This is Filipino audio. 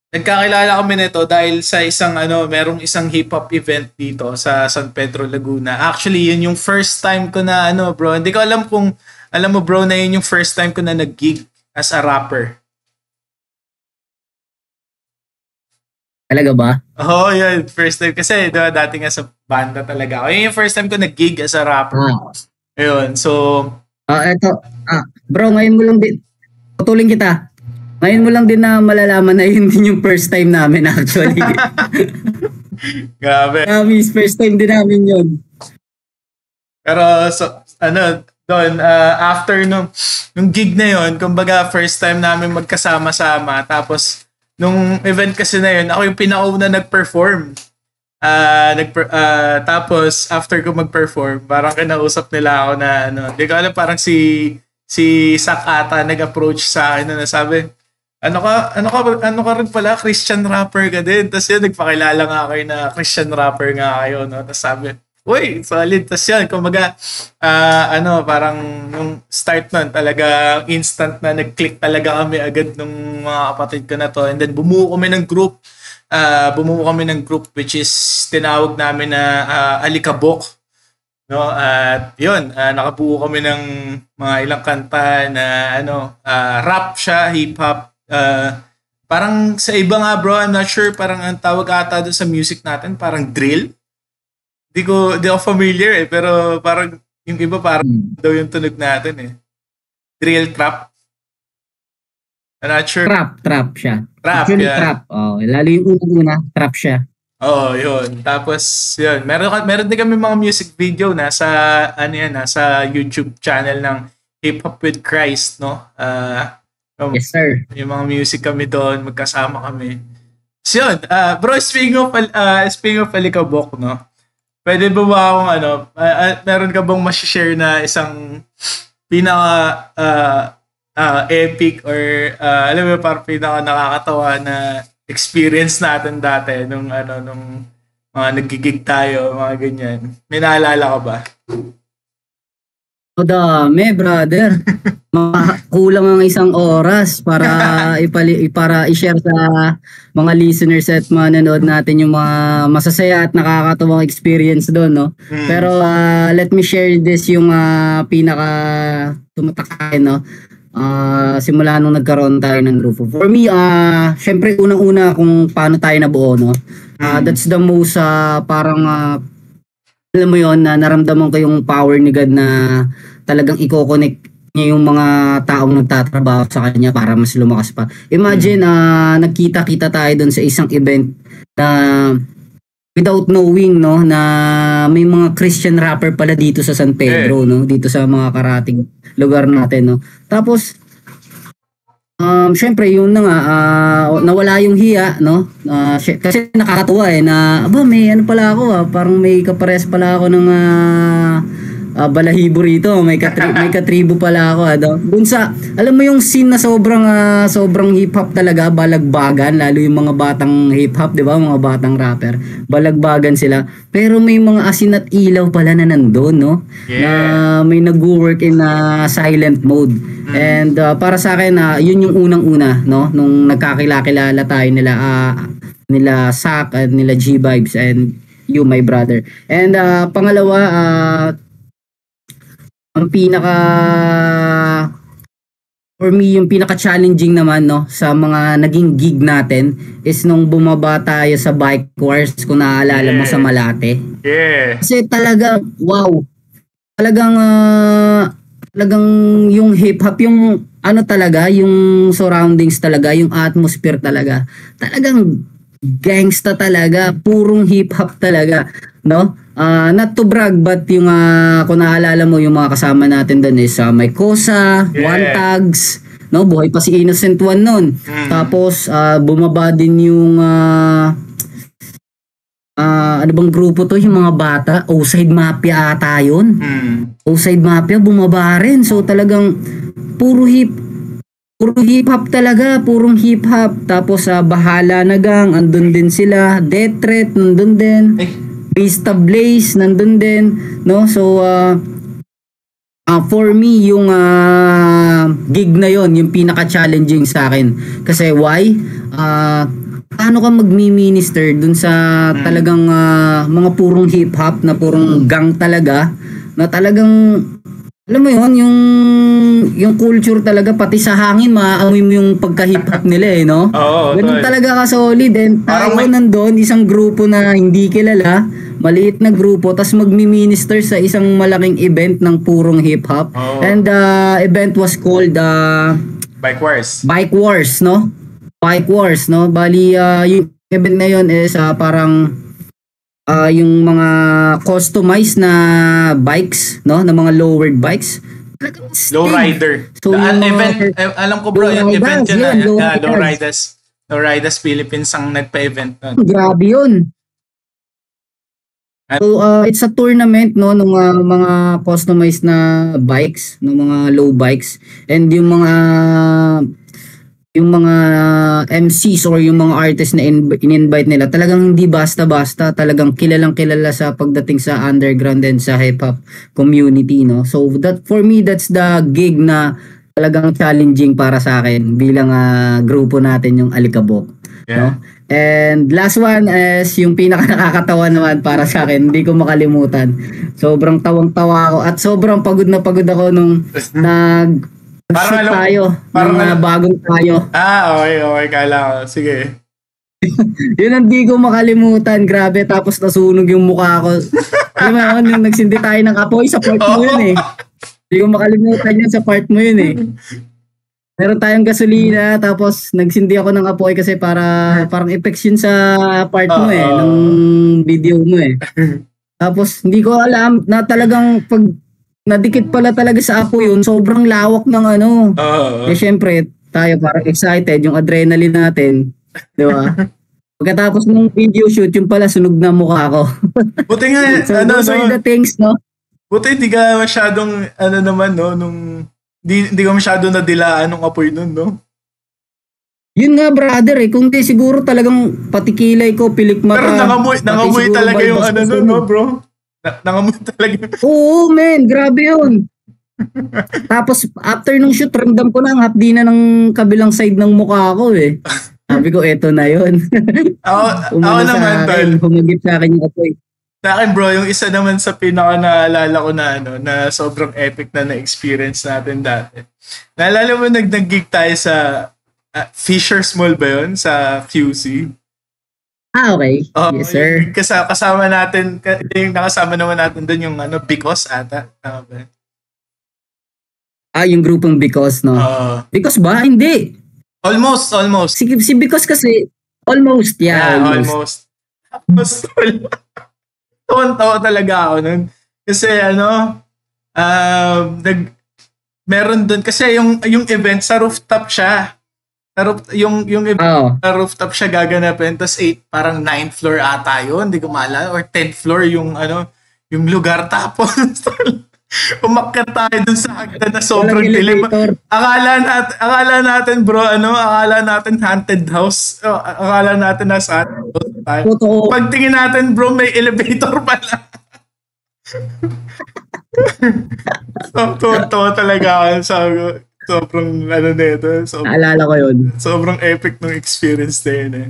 Nagkakilala kami nito dahil sa merong isang hip-hop event dito sa San Pedro, Laguna. Actually, yun yung first time ko na bro. Hindi ko alam kung alam mo bro na yun yung first time ko na nag-gig as a rapper. Talaga ba? Oo, yun. First time. Kasi dati nga sa banda talaga ako. Yun yung first time ko nag-gig as a rapper. Ayun. So, bro, ngayon mo lang din, putulin kita. Ngayon mo lang din na malalaman na yun din yung first time namin actually. grabe. First time din namin yun. Pero, doon, after nung gig na yun, kumbaga first time namin magkasama-sama. Tapos, nung event kasi na yun, ako yung pinauna nag-perform. Tapos, after ko mag-perform, parang kinausap nila ako na, di ko alam, parang si Sak ata nag-approach sa akin na nasabi, ano ka rin pala, Christian rapper ka din. Tapos yun, nagpakilala nga kayo na Christian rapper nga kayo, no? Tapos sabi, uy, solid. Tapos yan, kumbaga, parang yung start nun, talaga instant na nag-click talaga kami agad nung mga kapatid ko na to. And then bumuo kami ng group. Which is tinawag namin na Alikabok. No? At yun, nakabuo kami ng mga ilang kanta na rap siya, hip-hop. Parang sa iba nga bro, I'm not sure, parang ang tawag ata doon sa music natin, parang drill. Di ako familiar pero parang yung iba parang daw yung tunog natin Drill trap. I'm not sure. Trap siya. Trap, actually, yeah. Trap. Oh, lalo yung una, trap siya. Oo, yun. Tapos, yun. Meron din kami mga music video na sa, sa YouTube channel ng Hip Hop with Christ, no? Yes, sir. Yung mga music kami doon, magkasama kami. So, yun. Bro, speaking of Alikabok, no? Pwede ba akong, meron ka bang masishare na isang pinaka epic or, alam mo, parang pinaka nakakatawa na experience natin dati nung mga nagigig tayo, mga ganyan. May naalala ka ba? O dami, brother. Kulang ang isang oras para i-share sa mga listeners at manonood natin yung mga masasaya at nakakatuwang experience doon, no? Pero let me share this yung pinaka tumatakay, no? Simula nung nagkaroon tayo ng grupo. For me, syempre unang-una kung paano tayo nabuo, no? That's the most parang alam mo yon na naramdaman ko yung power ni God na talagang i-connect niya yung mga taong nagtatrabaho sa kanya para mas lumakas pa. Imagine, nagkita-kita tayo doon sa isang event na without knowing, no, na may mga Christian rapper pala dito sa San Pedro, no, dito sa mga karating lugar natin, no. Tapos syempre yun na nga, nawala yung hiya, no. Kasi nakakatuwa na may pala ako, parang may kapares pala ako ng balahibo rito, may katribo pala ako. Dun sa, alam mo yung scene na sobrang hip-hop talaga, balagbagan, lalo yung mga batang hip-hop, di ba, mga batang rapper, balagbagan sila. Pero may mga asin at ilaw pala na nandun, no? Yeah. Na may nag-work in silent mode. And para sa akin, yun yung unang-una, no? Nung nagkakilala tayo nila Sak at nila G-Vibes and you, my brother. And pangalawa, ang for me, yung pinaka-challenging naman, no, sa mga naging gig natin is nung bumaba tayo sa bike wars, kung naaalala mo sa Malate. Yeah. Kasi talaga, wow. Talagang yung hip-hop, yung talaga, yung surroundings talaga, yung atmosphere talaga. Talagang gangsta talaga, purong hip-hop talaga, no? Not to brag, but yung kung naalala mo yung mga kasama natin doon is may Kosa, One Tags, no? Buhay pa si Innocent One noon. Tapos bumaba din yung ano bang grupo to, yung mga bata, Outside Mafia ata yun. Outside Mafia bumaba rin. So talagang puro hip-hop talaga, purong hip-hop. Tapos Bahala na Gang, andun din sila. Death Threat, nandun din. Vista Blaze, nandun din. No? So, for me, yung gig na yon yung pinaka-challenging sa akin. Kasi why? paano ka magmi-minister dun sa talagang mga purong hip-hop na purong gang talaga, na talagang, alam mo yun, yung culture talaga, pati sa hangin, maaamoy mo yung pagka-hip-hop nila eh, no? Oo, Ganun tol. talaga ka-solid. And tayo nandun, isang grupo na hindi kilala, maliit na grupo, tas magmi-minister sa isang malaking event ng purong hip-hop. Oo. And the event was called Bike Wars. Bike Wars, no? Bike Wars, no? Bali, yung event na yun is parang yung mga customized na bikes, no? Na mga lowered bikes. Lowrider. So, yung event, alam ko bro, yung event yun na, Lowriders. Lowriders Philippines ang nagpa-event nun. Grabe yun. So, it's a tournament, no, ng mga customized na bikes, ng mga low bikes, and yung mga MCs or yung mga artists na in-invite nila, talagang hindi basta-basta, talagang kilalang kilala sa pagdating sa underground and sa hip-hop community, no. So, that for me, that's the gig na talagang challenging para sa akin bilang grupo natin, yung Alikabok. Yeah. No? And last one is yung pinaka nakakatawa naman para sa akin, hindi ko makalimutan. Sobrang tawang-tawa ako at sobrang pagod na pagod ako nung shoot tayo, ng bagong tayo. Okay, kala ko. Sige. Yun ang di ko makalimutan, grabe, tapos nasunog yung mukha ko. Alam mo yun, yung nagsindi tayo ng apoy sa part mo yun eh. Hindi ko makalimutan yun sa part mo yun eh. Meron tayong gasolina, tapos nagsindi ako ng apoy kasi parang effects yun sa part mo eh, ng video mo eh. Tapos hindi ko alam na talagang pag nadikit pala talaga sa apoy yun, sobrang lawak ng ano. Eh syempre, tayo parang excited, yung adrenaline natin, di ba? Pagkatapos ng video shoot, yung pala sunog na mukha ko. Buti nga, so those are the things, no? Buti hindi ka masyadong, naman, no, Hindi ko masyado nadilaan nung apoy nun, no? Yun nga, brother, eh. Kung di, siguro talagang patikilay ko, pilik mata. Pero nangamoy talaga yung nun, no, bro? Nangamoy talaga. Oo, man. Grabe yun. Tapos, after nung shoot, ramdam ko na ang hapdi na ng kabilang side ng mukha ko, eh. Sabi ko, eto na yun. Ako naman, tol. Humagip sa akin yung apoy. Sa akin bro, yung isa naman sa pinaka naalala ko na na sobrang epic na experience natin dati. Naalala mo nag-gig tayo sa Fisher's Mall ba yun? Sa QC? Okay. Yes, sir. Kasama natin, yung nakasama naman natin doon yung Because ata. Yung grupong Because, no? Because ba? Hindi. Almost. Si Because kasi, almost. Yeah, almost. Tapos, tawa talaga ako nun. Kasi meron doon kasi yung event sa rooftop siya. Yung event sa rooftop siya gaganapin, tapos parang 9th floor ata yun, hindi ko maalala, or 10th floor yung lugar, tapos umakyat tayo dun sa hagdan na sobrang dilim. Akala natin bro, akala natin haunted house. Akala natin nasa haunted house tayo. Pagtingin natin bro, may elevator pala. Tuwa talaga ako. Sobrang nito. Naalala ko yun. Sobrang epic ng experience na yun eh.